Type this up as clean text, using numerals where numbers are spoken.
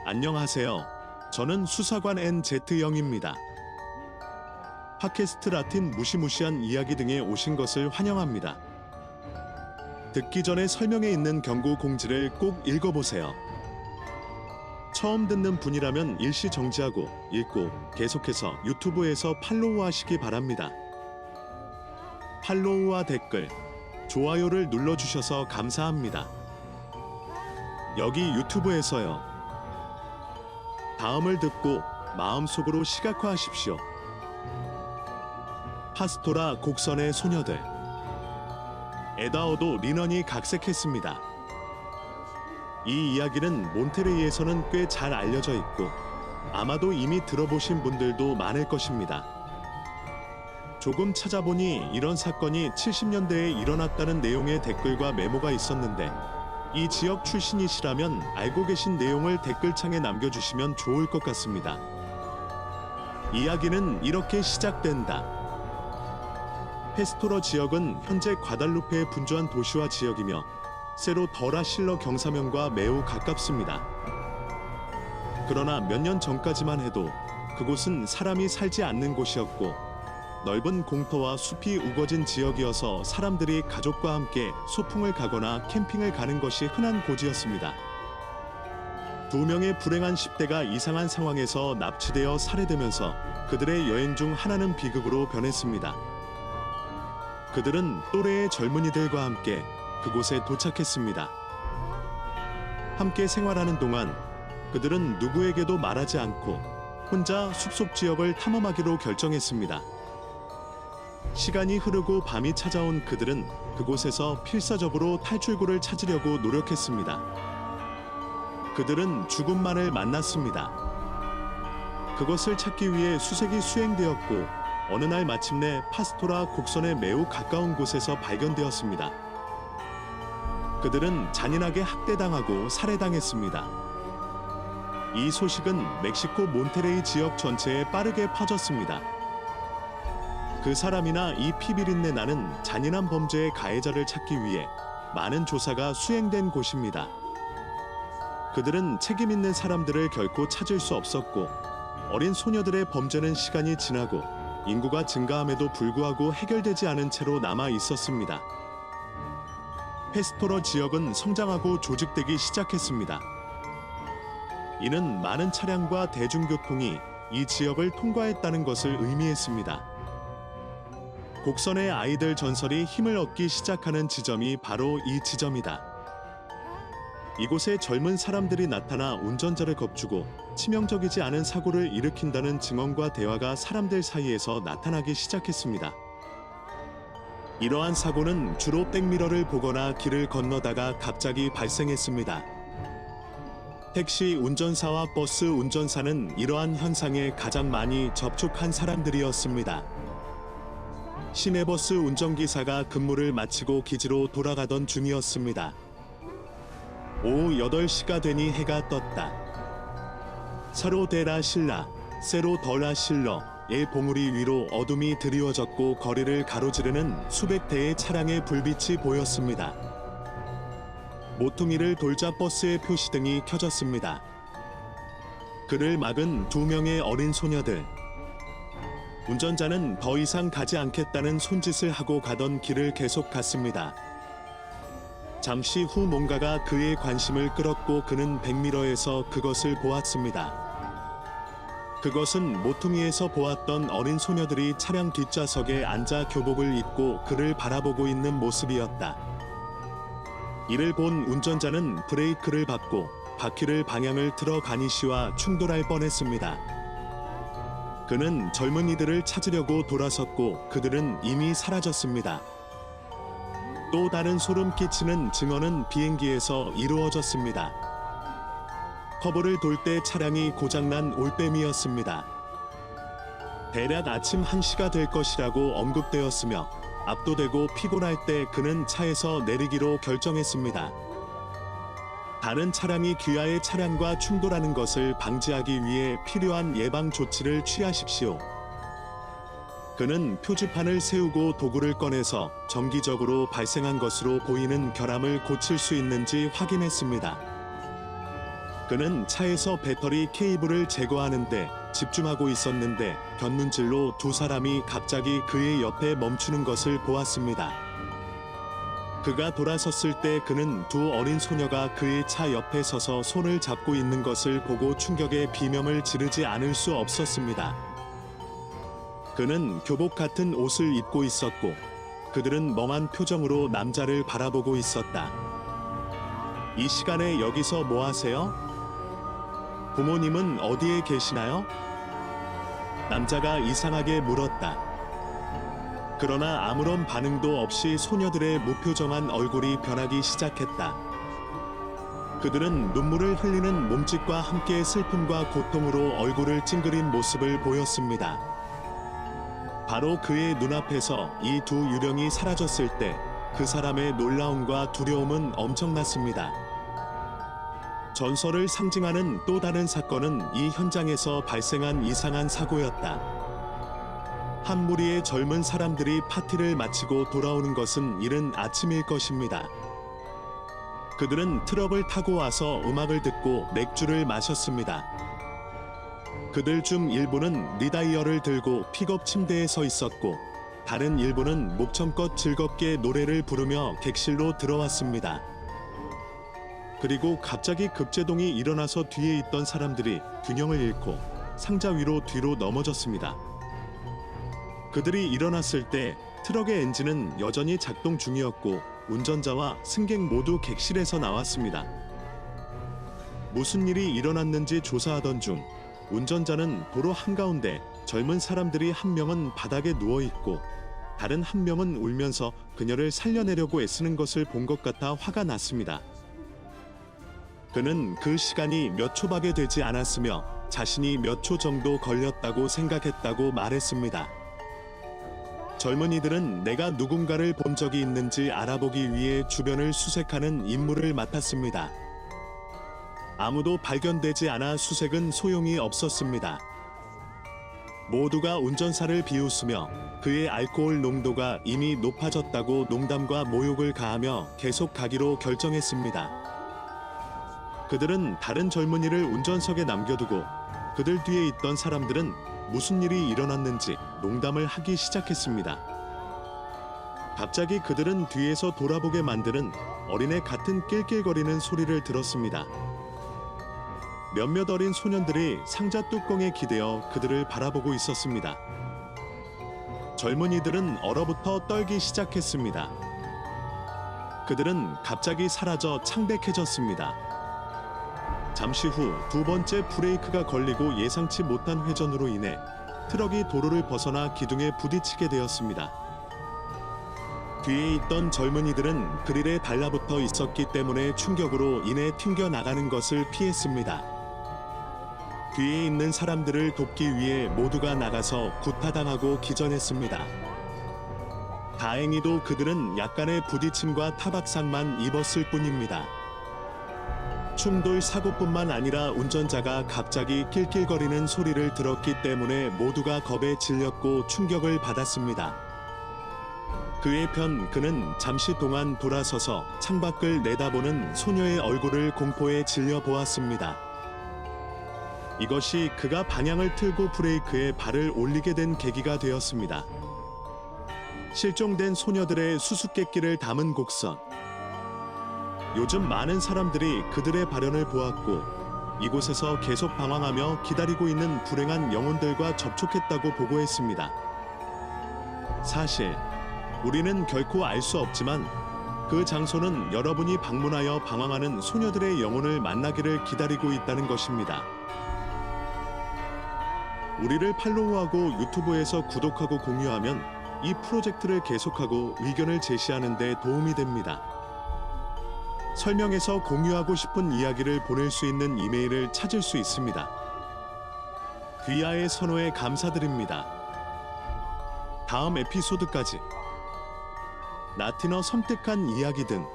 안녕하세요. 저는 수사관 NZ0입니다. 팟캐스트 라틴 무시무시한 이야기 등에 오신 것을 환영합니다. 듣기 전에 설명에 있는 경고 공지를 꼭 읽어보세요. 처음 듣는 분이라면 일시 정지하고 읽고 계속해서 유튜브에서 팔로우하시기 바랍니다. 팔로우와 댓글, 좋아요를 눌러주셔서 감사합니다. 여기 유튜브에서요. 다음을 듣고 마음속으로 시각화하십시오. 파스토라 곡선의 소녀들. 에다오도 리넌이 각색했습니다. 이 이야기는 몬테레이에서는 꽤 잘 알려져 있고 아마도 이미 들어보신 분들도 많을 것입니다. 조금 찾아보니 이런 사건이 70년대에 일어났다는 내용의 댓글과 메모가 있었는데 이 지역 출신이시라면 알고 계신 내용을 댓글창에 남겨주시면 좋을 것 같습니다. 이야기는 이렇게 시작된다. 페스토러 지역은 현재 과달루페의 분주한 도시화 지역이며 세로 더라 실러 경사면과 매우 가깝습니다. 그러나 몇 년 전까지만 해도 그곳은 사람이 살지 않는 곳이었고 넓은 공터와 숲이 우거진 지역이어서 사람들이 가족과 함께 소풍을 가거나 캠핑을 가는 것이 흔한 고지였습니다. 2명의 불행한 10대가 이상한 상황에서 납치되어 살해되면서 그들의 여행 중 하나는 비극으로 변했습니다. 그들은 또래의 젊은이들과 함께 그곳에 도착했습니다. 함께 생활하는 동안 그들은 누구에게도 말하지 않고 혼자 숲속 지역을 탐험하기로 결정했습니다. 시간이 흐르고 밤이 찾아온 그들은 그곳에서 필사적으로 탈출구를 찾으려고 노력했습니다. 그들은 죽음만을 만났습니다. 그것을 찾기 위해 수색이 수행되었고 어느 날 마침내 파스토라 곡선에 매우 가까운 곳에서 발견되었습니다. 그들은 잔인하게 학대당하고 살해당했습니다. 이 소식은 멕시코 몬테레이 지역 전체에 빠르게 퍼졌습니다. 그 사람이나 이 피비린내 나는 잔인한 범죄의 가해자를 찾기 위해 많은 조사가 수행된 곳입니다. 그들은 책임 있는 사람들을 결코 찾을 수 없었고 어린 소녀들의 범죄는 시간이 지나고 인구가 증가함에도 불구하고 해결되지 않은 채로 남아 있었습니다. 페스토러 지역은 성장하고 조직되기 시작했습니다. 이는 많은 차량과 대중교통이 이 지역을 통과했다는 것을 의미했습니다. 곡선의 아이들 전설이 힘을 얻기 시작하는 지점이 바로 이 지점이다. 이곳에 젊은 사람들이 나타나 운전자를 겁주고 치명적이지 않은 사고를 일으킨다는 증언과 대화가 사람들 사이에서 나타나기 시작했습니다. 이러한 사고는 주로 백미러를 보거나 길을 건너다가 갑자기 발생했습니다. 택시 운전사와 버스 운전사는 이러한 현상에 가장 많이 접촉한 사람들이었습니다. 시내버스 운전기사가 근무를 마치고 기지로 돌아가던 중이었습니다. 오후 8시가 되니 해가 떴다. 서로 데라 실라, 세로 더라 실러의 봉우리 위로 어둠이 드리워졌고 거리를 가로지르는 수백 대의 차량의 불빛이 보였습니다. 모퉁이를 돌자 버스의 표시등이 켜졌습니다. 그를 막은 2명의 어린 소녀들. 운전자는 더 이상 가지 않겠다는 손짓을 하고 가던 길을 계속 갔습니다. 잠시 후 뭔가가 그의 관심을 끌었고 그는 백미러에서 그것을 보았습니다. 그것은 모퉁이에서 보았던 어린 소녀들이 차량 뒷좌석에 앉아 교복을 입고 그를 바라보고 있는 모습이었다. 이를 본 운전자는 브레이크를 밟고 바퀴를 방향을 틀어 가니쉬와 충돌할 뻔했습니다. 그는 젊은이들을 찾으려고 돌아섰고 그들은 이미 사라졌습니다. 또 다른 소름 끼치는 증언은 비행기에서 이루어졌습니다. 커브를 돌 때 차량이 고장난 올빼미였습니다. 대략 아침 1시가 될 것이라고 언급되었으며 압도되고 피곤할 때 그는 차에서 내리기로 결정했습니다. 다른 차량이 귀하의 차량과 충돌하는 것을 방지하기 위해 필요한 예방 조치를 취하십시오. 그는 표지판을 세우고 도구를 꺼내서 정기적으로 발생한 것으로 보이는 결함을 고칠 수 있는지 확인했습니다. 그는 차에서 배터리 케이블을 제거하는데 집중하고 있었는데 견눈질로 두 사람이 갑자기 그의 옆에 멈추는 것을 보았습니다. 그가 돌아섰을 때 그는 두 어린 소녀가 그의 차 옆에 서서 손을 잡고 있는 것을 보고 충격에 비명을 지르지 않을 수 없었습니다. 그는 교복 같은 옷을 입고 있었고 그들은 멍한 표정으로 남자를 바라보고 있었다. 이 시간에 여기서 뭐 하세요? 부모님은 어디에 계시나요? 남자가 이상하게 물었다. 그러나 아무런 반응도 없이 소녀들의 무표정한 얼굴이 변하기 시작했다. 그들은 눈물을 흘리는 몸짓과 함께 슬픔과 고통으로 얼굴을 찡그린 모습을 보였습니다. 바로 그의 눈앞에서 이 두 유령이 사라졌을 때 그 사람의 놀라움과 두려움은 엄청났습니다. 전설을 상징하는 또 다른 사건은 이 현장에서 발생한 이상한 사고였다. 한 무리의 젊은 사람들이 파티를 마치고 돌아오는 것은 이른 아침일 것입니다. 그들은 트럭을 타고 와서 음악을 듣고 맥주를 마셨습니다. 그들 중 일부는 리다이어를 들고 픽업 침대에 서 있었고 다른 일부는 목청껏 즐겁게 노래를 부르며 객실로 들어왔습니다. 그리고 갑자기 급제동이 일어나서 뒤에 있던 사람들이 균형을 잃고 상자 위로 뒤로 넘어졌습니다. 그들이 일어났을 때 트럭의 엔진은 여전히 작동 중이었고 운전자와 승객 모두 객실에서 나왔습니다. 무슨 일이 일어났는지 조사하던 중 운전자는 도로 한가운데 젊은 사람들이 한 명은 바닥에 누워있고 다른 한 명은 울면서 그녀를 살려내려고 애쓰는 것을 본 것 같아 화가 났습니다. 그는 그 시간이 몇 초밖에 되지 않았으며 자신이 몇 초 정도 걸렸다고 생각했다고 말했습니다. 젊은이들은 내가 누군가를 본 적이 있는지 알아보기 위해 주변을 수색하는 임무를 맡았습니다. 아무도 발견되지 않아 수색은 소용이 없었습니다. 모두가 운전사를 비웃으며 그의 알코올 농도가 이미 높아졌다고 농담과 모욕을 가하며 계속 가기로 결정했습니다. 그들은 다른 젊은이를 운전석에 남겨두고 그들 뒤에 있던 사람들은 무슨 일이 일어났는지 농담을 하기 시작했습니다. 갑자기 그들은 뒤에서 돌아보게 만드는 어린애 같은 낄낄거리는 소리를 들었습니다. 몇몇 어린 소년들이 상자 뚜껑에 기대어 그들을 바라보고 있었습니다. 젊은이들은 얼어붙어 떨기 시작했습니다. 그들은 갑자기 사라져 창백해졌습니다. 잠시 후 두 번째 브레이크가 걸리고 예상치 못한 회전으로 인해 트럭이 도로를 벗어나 기둥에 부딪히게 되었습니다. 뒤에 있던 젊은이들은 그릴에 달라붙어 있었기 때문에 충격으로 인해 튕겨나가는 것을 피했습니다. 뒤에 있는 사람들을 돕기 위해 모두가 나가서 구타당하고 기전했습니다. 다행히도 그들은 약간의 부딪힘과 타박상만 입었을 뿐입니다. 충돌 사고뿐만 아니라 운전자가 갑자기 낄낄거리는 소리를 들었기 때문에 모두가 겁에 질렸고 충격을 받았습니다. 그의 편 그는 잠시 동안 돌아서서 창밖을 내다보는 소녀의 얼굴을 공포에 질려 보았습니다. 이것이 그가 방향을 틀고 브레이크에 발을 올리게 된 계기가 되었습니다. 실종된 소녀들의 수수께끼를 담은 곡선. 요즘 많은 사람들이 그들의 발현을 보았고 이곳에서 계속 방황하며 기다리고 있는 불행한 영혼들과 접촉했다고 보고했습니다. 사실 우리는 결코 알 수 없지만 그 장소는 여러분이 방문하여 방황하는 소녀들의 영혼을 만나기를 기다리고 있다는 것입니다. 우리를 팔로우하고 유튜브에서 구독하고 공유하면 이 프로젝트를 계속하고 의견을 제시하는 데 도움이 됩니다. 설명에서 공유하고 싶은 이야기를 보낼 수 있는 이메일을 찾을 수 있습니다. 귀하의 선호에 감사드립니다. 다음 에피소드까지 나티너 섬뜩한 이야기 등